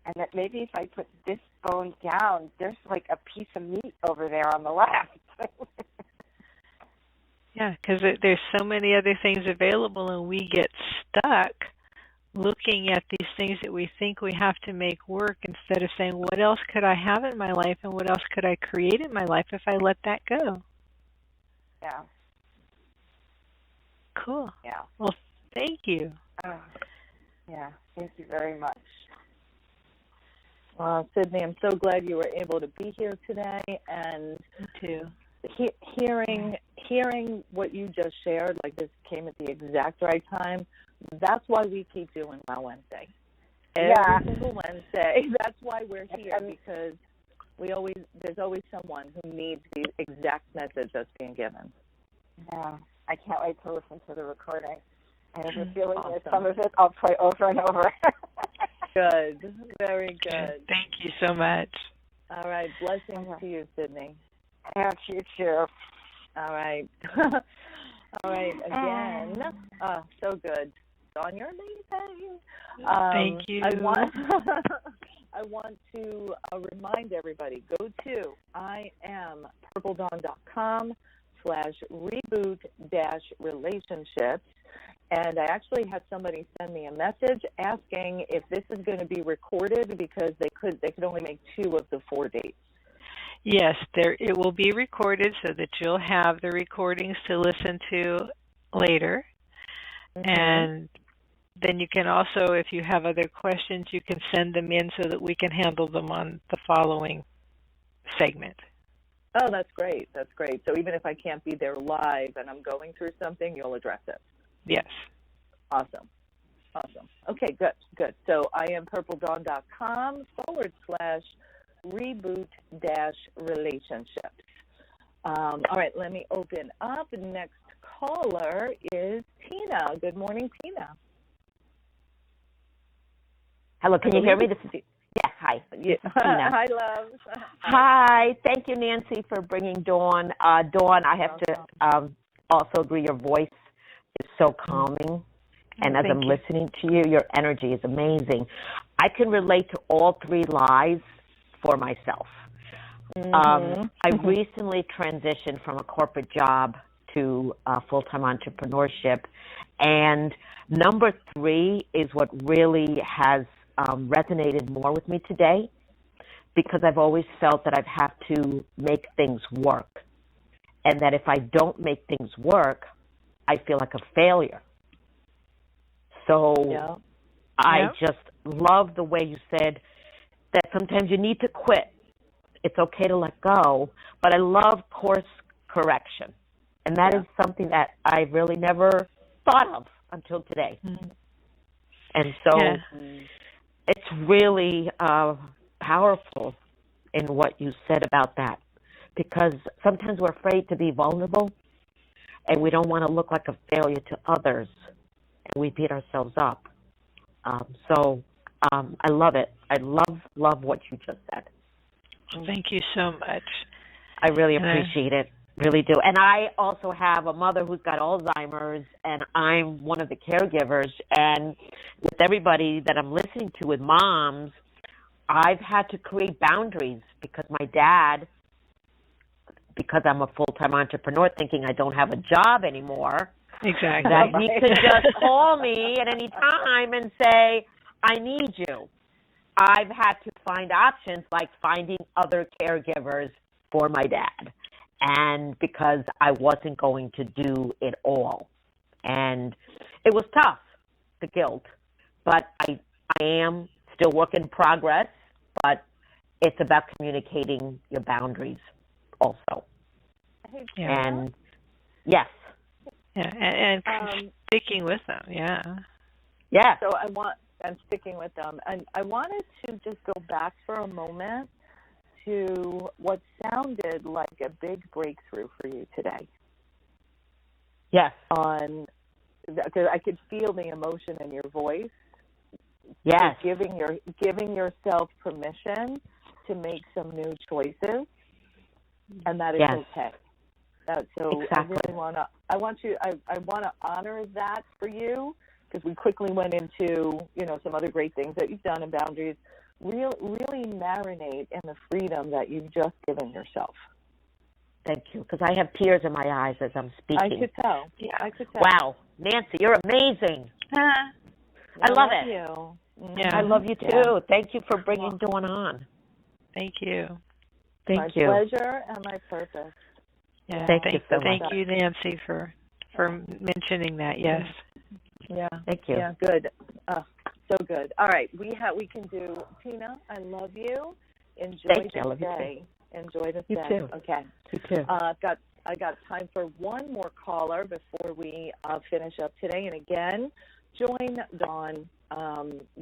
And that maybe if I put this bone down, there's like a piece of meat over there on the left. Yeah, because there's so many other things available, and we get stuck looking at these things that we think we have to make work instead of saying, what else could I have in my life and what else could I create in my life if I let that go? Yeah. Cool. Yeah. Well, thank you. Yeah, thank you very much. Well, Sydney, I'm so glad you were able to be here today, and Me too. Hearing what you just shared, like this came at the exact right time. That's why we keep doing Well Wednesday. Every single Wednesday. That's why we're here, because there's always someone who needs the exact message that's being given. Yeah, I can't wait to listen to the recording. I have a feeling that some of it I'll play over and over. Good. Very good. Thank you so much. All right. Blessings to you, Sydney. Yeah, you too. All right. All right. Again. So good. Dawn, you're amazing. Thank you. I want to remind everybody, go to IamPurpleDawn.com reboot-relationships. And I actually had somebody send me a message asking if this is going to be recorded because they could only make 2 of the 4 dates. Yes, it will be recorded so that you'll have the recordings to listen to later. Mm-hmm. And then you can also, if you have other questions, you can send them in so that we can handle them on the following segment. Oh, that's great. That's great. So even if I can't be there live and I'm going through something, you'll address it. Yes. Awesome. Okay, good. So IamPurpleDawn.com/reboot-relationships. All right, let me open up. Next caller is Tina. Good morning, Tina. Hello, can you hear me? This is hi. Yeah. Hi, love. Hi. Thank you, Nancy, for bringing Dawn. Dawn, I have to also agree, your voice is so calming. And as I'm listening to you, your energy is amazing. I can relate to all 3 lies for myself. I recently transitioned from a corporate job to full-time entrepreneurship. And number 3 is what really has resonated more with me today, because I've always felt that I've had to make things work. And that if I don't make things work, I feel like a failure. So I just love the way you said that sometimes you need to quit. It's okay to let go, but I love course correction. And that is something that I really never thought of until today. Mm-hmm. And so it's really powerful in what you said about that, because sometimes we're afraid to be vulnerable and we don't want to look like a failure to others. And we beat ourselves up. So I love it. I love what you just said. Well, thank you so much. I really appreciate it. Really do. And I also have a mother who's got Alzheimer's, and I'm one of the caregivers. And with everybody that I'm listening to with moms, I've had to create boundaries because my dad, because I'm a full-time entrepreneur thinking I don't have a job anymore, exactly, that he could just call me at any time and say, I need you. I've had to find options like finding other caregivers for my dad, and because I wasn't going to do it all. And it was tough, the guilt, but I am still work in progress, but it's about communicating your boundaries also. And yes. Yeah, and sticking with them, Yeah. So I'm sticking with them. And I wanted to just go back for a moment to what sounded like a big breakthrough for you today. Yes. Because I could feel the emotion in your voice. Yes. Giving yourself permission to make some new choices, and that is okay. So exactly. I want to honor that for you, because we quickly went into some other great things that you've done in boundaries. Really marinate in the freedom that you've just given yourself. Thank you, because I have tears in my eyes as I'm speaking. I could tell. Yeah, I could tell. Wow, Nancy, you're amazing. I love it. You. Yeah. I love you too. Yeah. Thank you for bringing Dawn on. Thank you. Thank you. My pleasure and my purpose. Yeah. Thank you so much. Thank you, Nancy, for mentioning that. Yes. Yeah. Thank you. Yeah. Good. So good. All right. We can do Tina. I love you. Enjoy the day. Enjoy the day. You too. Okay. You too. I got time for one more caller before we finish up today. And again, join Dawn.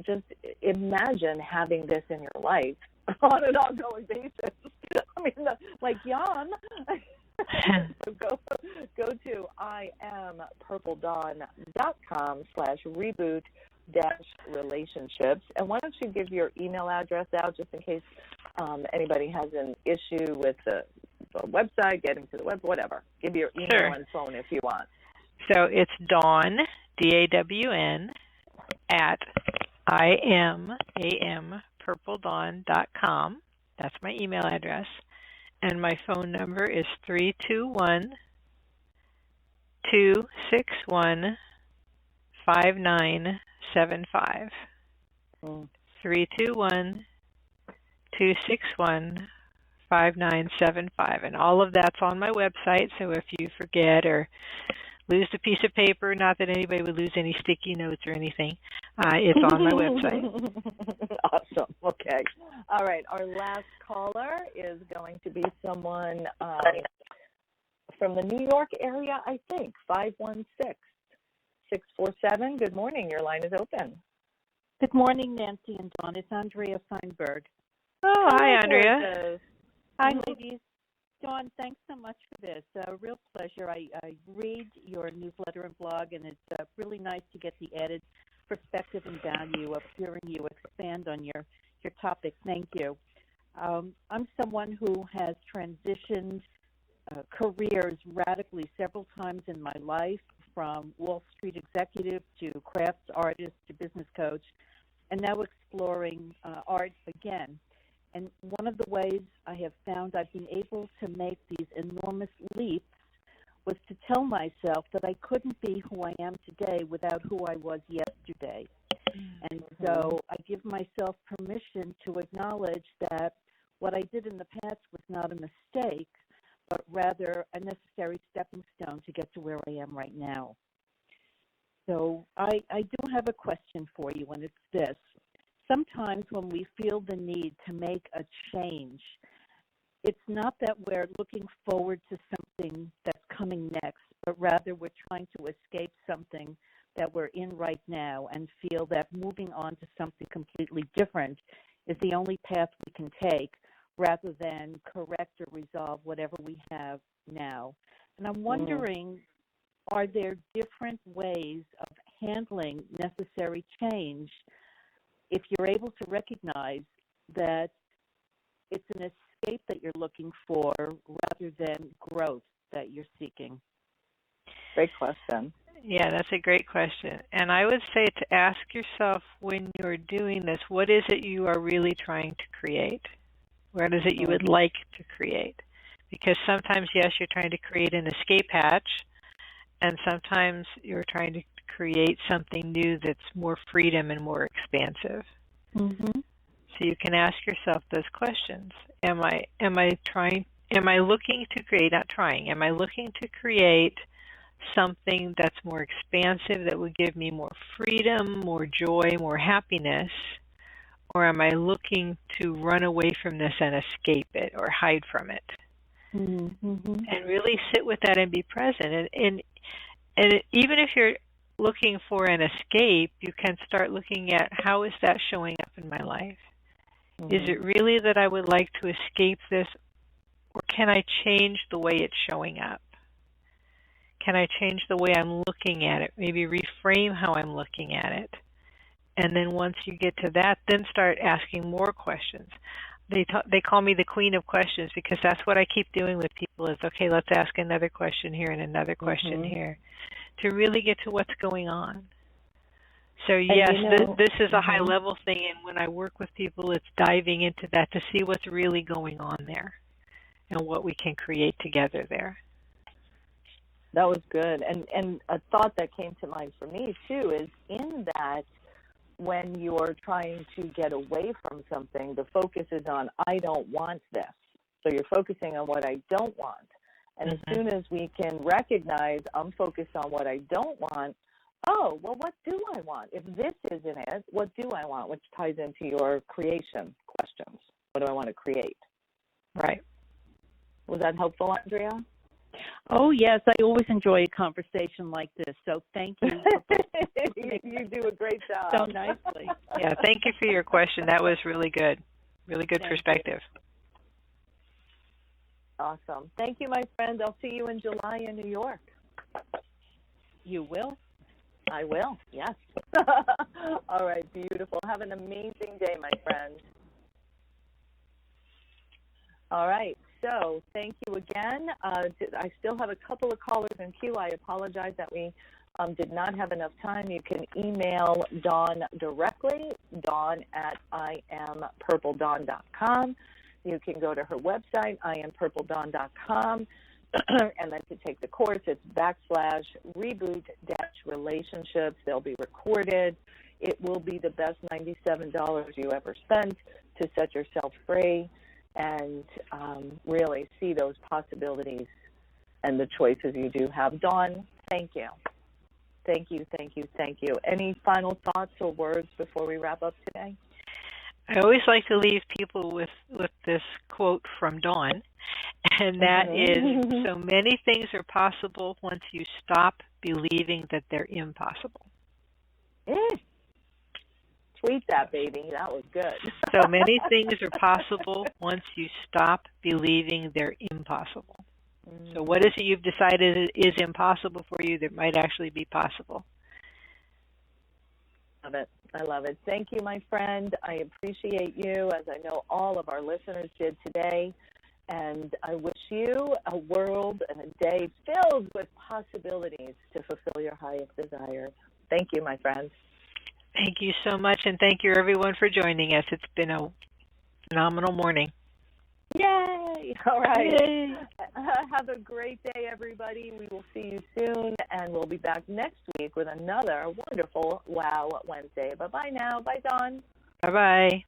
Just imagine having this in your life on an ongoing basis. I mean, like Jan. So go to IamPurpleDawn.com/reboot-relationships. And why don't you give your email address out just in case anybody has an issue with the website, getting to the web, whatever. Give your email and phone if you want. So it's Dawn, DAWN, at IamPurpleDawn.com. That's my email address. And my phone number is 321-686-8255. 321-261-5975. 321-261-5975. And all of that's on my website, so if you forget or lose a piece of paper, not that anybody would lose any sticky notes or anything, it's on my website. Awesome. Okay. All right. Our last caller is going to be someone from the New York area, I think, 516-647. Good morning. Your line is open. Good morning, Nancy and Dawn. It's Andrea Feinberg. Oh, hi, Andrea. Hi, ladies. Dawn, thanks so much for this. A real pleasure. I read your newsletter and blog, and it's really nice to get the added perspective and value of hearing you expand on your topic. Thank you. I'm someone who has transitioned careers radically several times in my life, from Wall Street executive to crafts artist to business coach, and now exploring art again. And one of the ways I have found I've been able to make these enormous leaps was to tell myself that I couldn't be who I am today without who I was yesterday. And so I give myself permission to acknowledge that what I did in the past was not a mistake, but rather a necessary stepping stone to get to where I am right now. So I do have a question for you, and it's this. Sometimes when we feel the need to make a change, it's not that we're looking forward to something that's coming next, but rather we're trying to escape something that we're in right now and feel that moving on to something completely different is the only path we can take, rather than correct or resolve whatever we have now. And I'm wondering, are there different ways of handling necessary change if you're able to recognize that it's an escape that you're looking for rather than growth that you're seeking? Great question. Yeah, that's a great question. And I would say to ask yourself when you're doing this, what is it you are really trying to create? What is it you would like to create? Because sometimes, yes, you're trying to create an escape hatch, and sometimes you're trying to create something new that's more freedom and more expansive. So you can ask yourself those questions. Am I looking to create something that's more expansive, that would give me more freedom, more joy, more happiness? Or am I looking to run away from this and escape it or hide from it? And really sit with that and be present. And even if you're looking for an escape, you can start looking at, how is that showing up in my life? Is it really that I would like to escape this, or can I change the way it's showing up? Can I change the way I'm looking at it? Maybe reframe how I'm looking at it. And then once you get to that, then start asking more questions. They call me the queen of questions, because that's what I keep doing with people is, okay, let's ask another question here and another question here to really get to what's going on. So yes, this is a high level thing, and when I work with people, it's diving into that to see what's really going on there and what we can create together there. That was good. And a thought that came to mind for me too is, in that, when you're trying to get away from something, the focus is on, I don't want this. So you're focusing on what I don't want. And as soon as we can recognize I'm focused on what I don't want, oh, well, what do I want? If this isn't it, what do I want? Which ties into your creation questions. What do I want to create? Right. Was that helpful, Andrea? Oh, yes. I always enjoy a conversation like this, so thank you. You do a great job. So nicely. Yeah, thank you for your question. That was really good. Really good perspective. Awesome. Thank you, my friend. I'll see you in July in New York. You will? I will, yes. All right, beautiful. Have an amazing day, my friend. All right, so thank you again. I still have a couple of callers in queue. I apologize that we did not have enough time. You can email Dawn directly, dawn@IamPurpleDawn.com. You can go to her website, IamPurpleDawn.com. and then to take the course, it's /reboot-relationships. They'll be recorded. It will be the best $97 you ever spent to set yourself free and really see those possibilities and the choices you do have. Dawn, thank you. Thank you, thank you, thank you. Any final thoughts or words before we wrap up today? I always like to leave people with this quote from Dawn, and that is, so many things are possible once you stop believing that they're impossible. Tweet that, baby. That was good. So many things are possible once you stop believing they're impossible. So what is it you've decided is impossible for you that might actually be possible? Love it. I love it. Thank you, my friend. I appreciate you, as I know all of our listeners did today. And I wish you a world and a day filled with possibilities to fulfill your highest desire. Thank you, my friends. Thank you so much, and thank you, everyone, for joining us. It's been a phenomenal morning. Yay! All right. Yay. Have a great day, everybody. We will see you soon, and we'll be back next week with another wonderful Wow Wednesday. Bye-bye now. Bye, Dawn. Bye-bye.